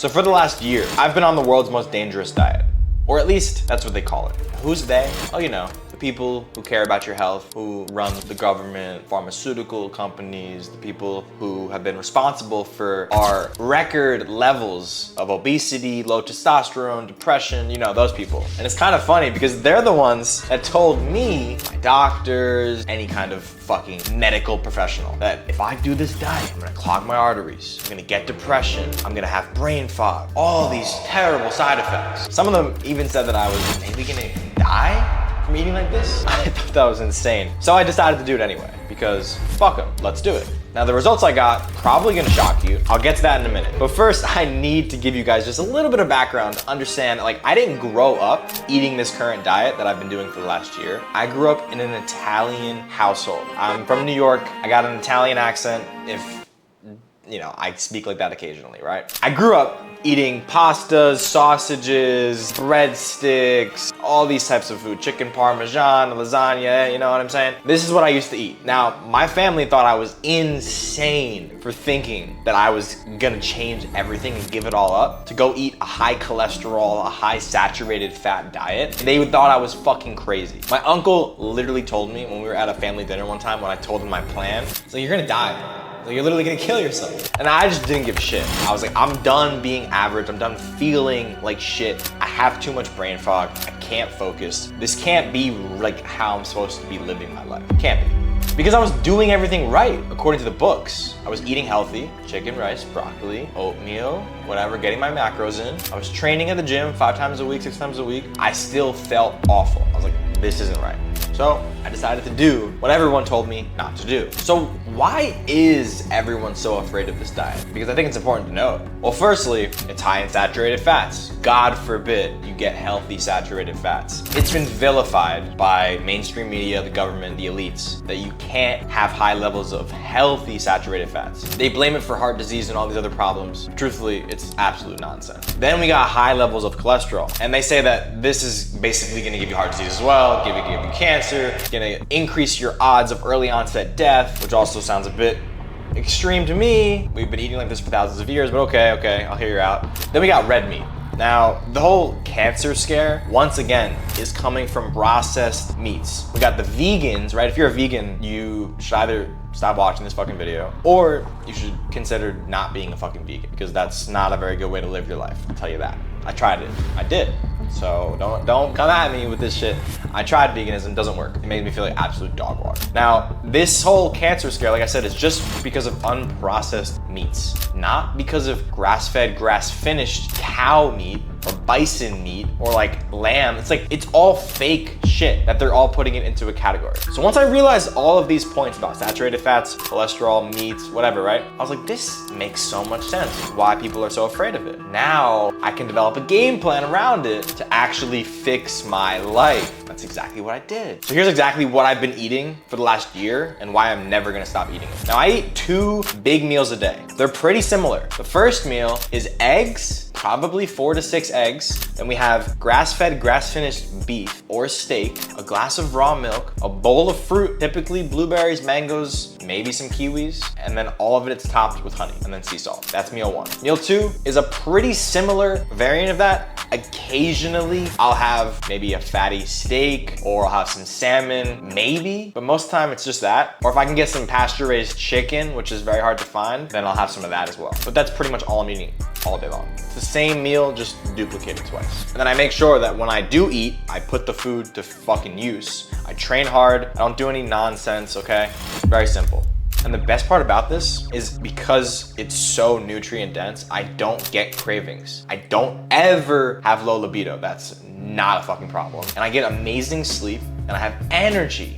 So for the last year, I've been on the world's most dangerous diet. Or at least that's what they call it. Who's they? Oh, you know, the people who care about your health, who run the government, pharmaceutical companies, the people who have been responsible for our record levels of obesity, low testosterone, depression, you know, those people. And it's kind of funny because they're the ones that told me, my doctors, any kind of fucking medical professional, that if I do this diet, I'm gonna clog my arteries, I'm gonna get depression, I'm gonna have brain fog, all these terrible side effects. Some of them even said that I was maybe gonna die from eating like this. I thought that was insane. So I decided to do it anyway, because fuck them, let's do it. Now the results I got, probably gonna shock you. I'll get to that in a minute. But first, I need to give you guys just a little bit of background to understand, like, I didn't grow up eating this current diet that I've been doing for the last year. I grew up in an Italian household. I'm from New York, I got an Italian accent, if, you know, I speak like that occasionally, right? I grew up eating pastas, sausages, breadsticks, all these types of food, chicken parmesan, lasagna, you know what I'm saying? This is what I used to eat. Now, my family thought I was insane for thinking that I was gonna change everything and give it all up to go eat a high cholesterol, a high saturated fat diet. They thought I was fucking crazy. My uncle literally told me when we were at a family dinner one time, when I told him my plan, he's like, you're gonna die, bro. Like, you're literally gonna kill yourself. And I just didn't give a shit. I was like, I'm done being average. I'm done feeling like shit. I have too much brain fog. I can't focus. This can't be like how I'm supposed to be living my life. It can't be. Because I was doing everything right, according to the books. I was eating healthy, chicken, rice, broccoli, oatmeal, whatever, getting my macros in. I was training at the gym 5 times a week, 6 times a week. I still felt awful. I was like, this isn't right. So I decided to do what everyone told me not to do. So why is everyone so afraid of this diet? Because I think it's important to know. Well, firstly, it's high in saturated fats. God forbid you get healthy saturated fats. It's been vilified by mainstream media, the government, the elites, that you can't have high levels of healthy saturated fats. They blame it for heart disease and all these other problems. Truthfully, it's absolute nonsense. Then we got high levels of cholesterol. And they say that this is basically gonna give you heart disease as well, give you cancer, gonna increase your odds of early onset death, which also sounds a bit extreme to me. We've been eating like this for thousands of years, but okay, I'll hear you out. Then we got red meat. Now, the whole cancer scare, once again, is coming from processed meats. We got the vegans, right? If you're a vegan, you should either stop watching this fucking video, or you should consider not being a fucking vegan, because that's not a very good way to live your life, I'll tell you that. I tried it, I did. So don't come at me with this shit. I tried veganism, doesn't work. It made me feel like absolute dog water. Now, this whole cancer scare, like I said, is just because of unprocessed meats, not because of grass-fed, grass-finished cow meat or bison meat or like lamb. It's like, it's all fake shit that they're all putting it into a category. So once I realized all of these points about saturated fats, cholesterol, meats, whatever, right? I was like, this makes so much sense why people are so afraid of it. Now I can develop a game plan around it to actually fix my life. That's exactly what I did. So here's exactly what I've been eating for the last year and why I'm never gonna stop eating it. Now I eat 2 big meals a day. They're pretty similar. The first meal is eggs, probably 4 to 6 eggs. Then we have grass-fed, grass-finished beef or steak, a glass of raw milk, a bowl of fruit, typically blueberries, mangoes, maybe some kiwis, and then all of it's topped with honey and then sea salt. That's meal 1. Meal 2 is a pretty similar variant of that. Occasionally, I'll have maybe a fatty steak or I'll have some salmon, maybe, but most of the time it's just that. Or if I can get some pasture-raised chicken, which is very hard to find, then I'll have some of that as well. But that's pretty much all I'm eating all day long. It's the same meal, just duplicated twice. And then I make sure that when I do eat, I put the food to fucking use. I train hard, I don't do any nonsense, okay? Very simple. And the best part about this is because it's so nutrient dense, I don't get cravings. I don't ever have low libido. That's not a fucking problem. And I get amazing sleep and I have energy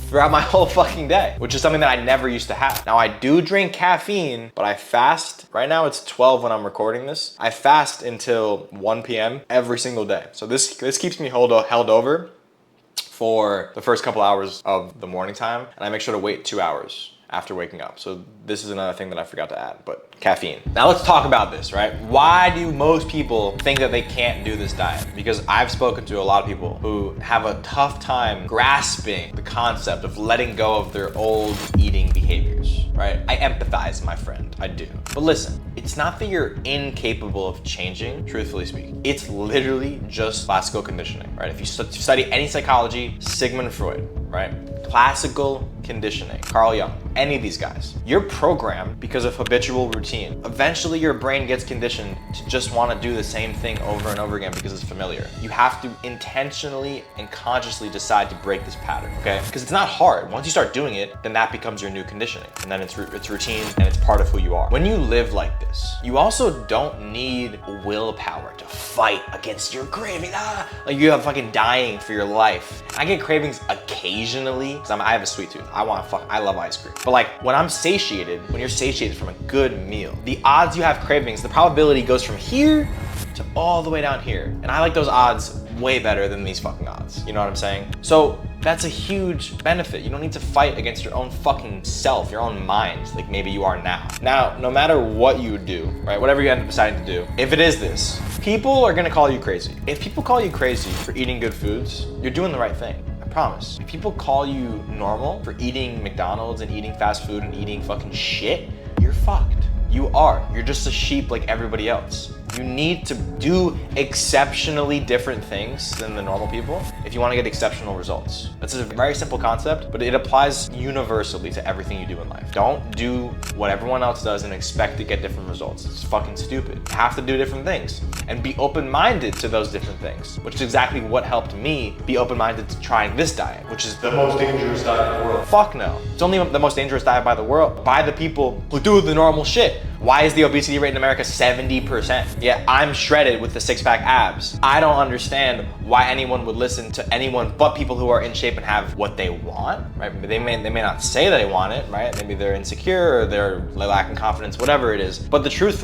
throughout my whole fucking day, which is something that I never used to have. Now I do drink caffeine, but I fast. Right now it's 12 when I'm recording this. I fast until 1 p.m. every single day. So this keeps me held over for the first couple hours of the morning time, and I make sure to wait 2 hours after waking up. So this is another thing that I forgot to add, but caffeine. Now let's talk about this, right? Why do most people think that they can't do this diet? Because I've spoken to a lot of people who have a tough time grasping the concept of letting go of their old eating behaviors. right? I empathize, my friend, I do. But listen, it's not that you're incapable of changing, truthfully speaking. It's literally just classical conditioning, right? If you study any psychology, Sigmund Freud, right? Classical conditioning, Carl Jung, any of these guys. You're programmed because of habitual routine. Eventually your brain gets conditioned to just want to do the same thing over and over again because it's familiar. You have to intentionally and consciously decide to break this pattern, okay? Because it's not hard. Once you start doing it, then that becomes your new conditioning. And then it's routine and it's part of who you are. When you live like this, you also don't need willpower to fight against your craving. Like you have fucking dying for your life. I get cravings occasionally because I have a sweet tooth. I love ice cream. But like when I'm satiated, when you're satiated from a good meal, the odds you have cravings, the probability goes from here to all the way down here. And I like those odds way better than these fucking odds. You know what I'm saying? So that's a huge benefit. You don't need to fight against your own fucking self, your own mind, like maybe you are now. Now, no matter what you do, right, whatever you end up deciding to do, if it is this, people are gonna call you crazy. If people call you crazy for eating good foods, you're doing the right thing. Promise. If people call you normal for eating McDonald's and eating fast food and eating fucking shit, you're fucked. You are. You're just a sheep like everybody else. You need to do exceptionally different things than the normal people if you want to get exceptional results. That's a very simple concept, but it applies universally to everything you do in life. Don't do what everyone else does and expect to get different results. It's fucking stupid. You have to do different things and be open-minded to those different things, which is exactly what helped me be open-minded to trying this diet, which is the most dangerous diet in the world. Fuck no. It's only the most dangerous diet by the people who do the normal shit. Why is the obesity rate in America 70%? Yeah, I'm shredded with the six-pack abs. I don't understand why anyone would listen to anyone but people who are in shape and have what they want, right? They may not say that they want it, right? Maybe they're insecure or they're lacking confidence, whatever it is. But the truth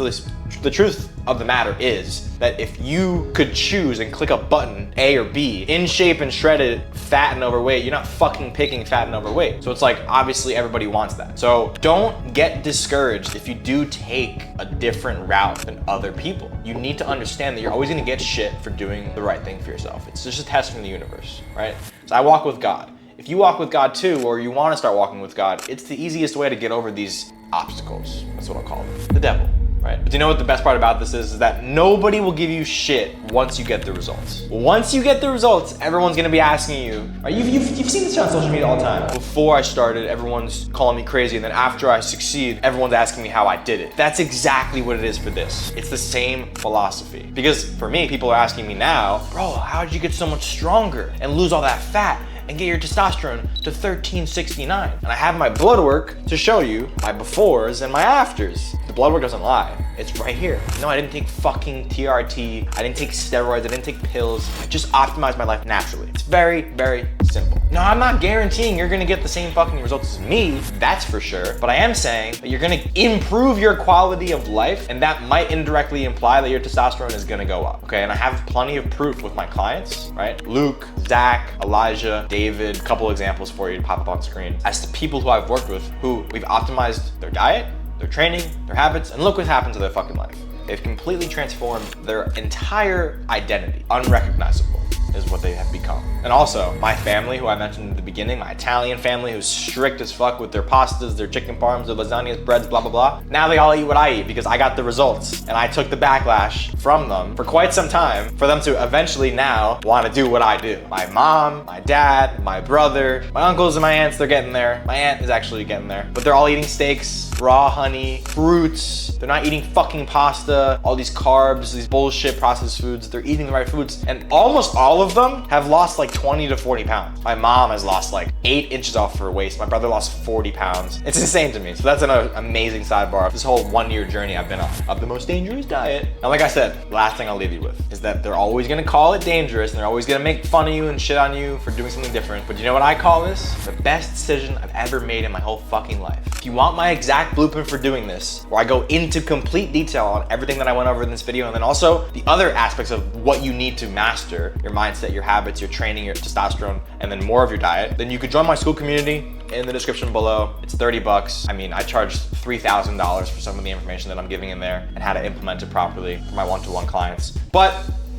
of the matter is that if you could choose and click a button, A or B, in shape and shredded, fat and overweight, you're not fucking picking fat and overweight. So it's like, obviously everybody wants that. So don't get discouraged if you do take a different route than other people. You need to understand that you're always gonna get shit for doing the right thing for yourself. It's just a test from the universe, right? So I walk with God. If you walk with God too, or you wanna start walking with God, it's the easiest way to get over these obstacles. That's what I'll call them. The devil. Right? But you know what the best part about this is that nobody will give you shit once you get the results. Once you get the results, everyone's gonna be asking you, right? You've seen this on social media all the time. Before I started, everyone's calling me crazy, and then after I succeed, everyone's asking me how I did it. That's exactly what it is for this. It's the same philosophy. Because for me, people are asking me now, bro, how did you get so much stronger and lose all that fat and get your testosterone to 1369? And I have my blood work to show you my befores and my afters. The blood work doesn't lie. It's right here. No, I didn't take fucking TRT. I didn't take steroids. I didn't take pills. I just optimized my life naturally. It's very, very simple. No, I'm not guaranteeing you're gonna get the same fucking results as me, that's for sure. But I am saying that you're gonna improve your quality of life, and that might indirectly imply that your testosterone is gonna go up, okay? And I have plenty of proof with my clients, right? Luke, Zach, Elijah, David, a couple examples for you to pop up on screen. As to people who I've worked with who we've optimized their diet, their training, their habits, and look what happened to their fucking life. They've completely transformed their entire identity. Unrecognizable is what they have become. And also, my family, who I mentioned in the beginning, my Italian family, who's strict as fuck with their pastas, their chicken parms, their lasagnas, breads, blah, blah, blah. Now they all eat what I eat because I got the results. And I took the backlash from them for quite some time for them to eventually now want to do what I do. My mom, my dad, my brother, my uncles and my aunts, they're getting there. My aunt is actually getting there. But they're all eating steaks, raw honey, fruits. They're not eating fucking pasta, all these carbs, these bullshit processed foods. They're eating the right foods. And almost all of them have lost like 20 to 40 pounds. My mom has lost like 8 inches off her waist. My brother lost 40 pounds. It's insane to me. So that's an amazing sidebar of this whole 1-year journey I've been on of the most dangerous diet. And like I said, last thing I'll leave you with is that they're always gonna call it dangerous and they're always gonna make fun of you and shit on you for doing something different. But you know what I call this? The best decision I've ever made in my whole fucking life. If you want my exact blueprint for doing this, where I go into complete detail on everything that I went over in this video, and then also the other aspects of what you need to master, your mindset, your habits, your training, your testosterone, and then more of your diet, then you could join my school community in the description below. It's 30 bucks. I mean, I charge $3,000 for some of the information that I'm giving in there and how to implement it properly for my one-to-one clients. But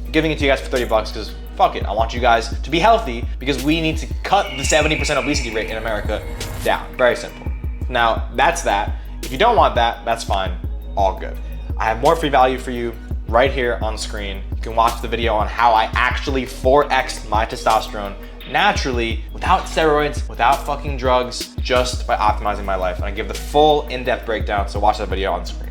I'm giving it to you guys for 30 bucks because fuck it. I want you guys to be healthy because we need to cut the 70% obesity rate in America down. Very simple. Now, that's that. If you don't want that, that's fine, all good. I have more free value for you right here on screen. You can watch the video on how I actually 4x'd my testosterone naturally, without steroids, without fucking drugs, just by optimizing my life. And I give the full in-depth breakdown, so watch that video on screen.